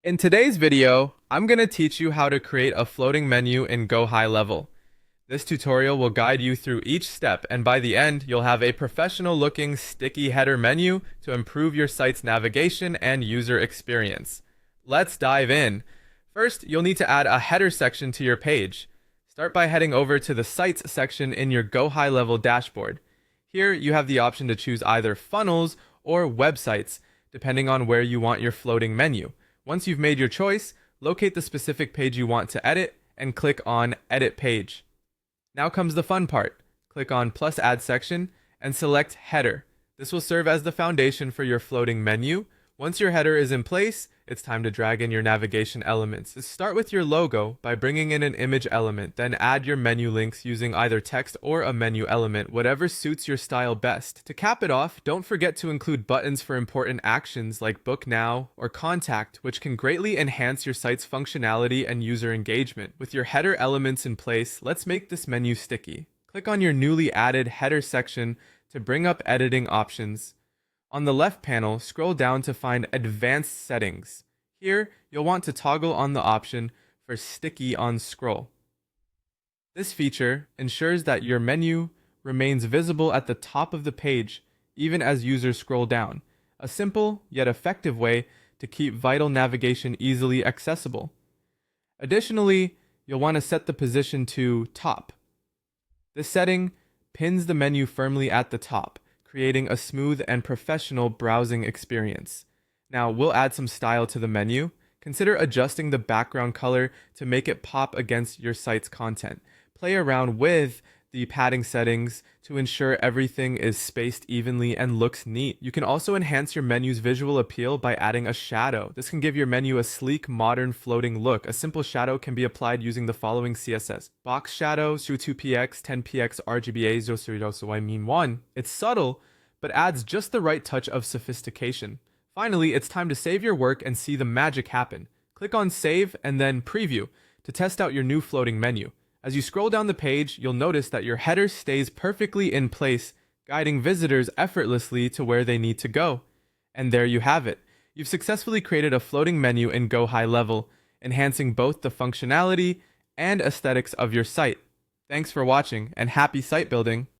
In today's video, I'm going to teach you how to create a floating menu in GoHighLevel. This tutorial will guide you through each step, and by the end, you'll have a professional-looking sticky header menu to improve your site's navigation and user experience. Let's dive in. First, you'll need to add a header section to your page. Start by heading over to the Sites section in your GoHighLevel dashboard. Here, you have the option to choose either funnels or websites, depending on where you want your floating menu. Once you've made your choice, locate the specific page you want to edit and click on Edit Page. Now comes the fun part. Click on Plus Add section and select Header. This will serve as the foundation for your floating menu. Once your header is in place, it's time to drag in your navigation elements. Start with your logo by bringing in an image element, then add your menu links using either text or a menu element, whatever suits your style best. To cap it off, don't forget to include buttons for important actions like Book Now or Contact, which can greatly enhance your site's functionality and user engagement. With your header elements in place, let's make this menu sticky. Click on your newly added header section to bring up editing options. On the left panel, scroll down to find Advanced Settings. Here, you'll want to toggle on the option for Sticky on Scroll. This feature ensures that your menu remains visible at the top of the page, even as users scroll down. A simple yet effective way to keep vital navigation easily accessible. Additionally, you'll want to set the position to Top. This setting pins the menu firmly at the top, creating a smooth and professional browsing experience. Now, we'll add some style to the menu. Consider adjusting the background color to make it pop against your site's content. Play around with the padding settings to ensure everything is spaced evenly and looks neat. You can also enhance your menu's visual appeal by adding a shadow. This can give your menu a sleek, modern, floating look. A simple shadow can be applied using the following CSS. Box shadow, Shu2px, 10px, RGBA, 001. It's subtle, but adds just the right touch of sophistication. Finally, it's time to save your work and see the magic happen. Click on Save and then Preview to test out your new floating menu. As you scroll down the page, you'll notice that your header stays perfectly in place, guiding visitors effortlessly to where they need to go. And there you have it. You've successfully created a floating menu in GoHighLevel, enhancing both the functionality and aesthetics of your site. Thanks for watching, and happy site building!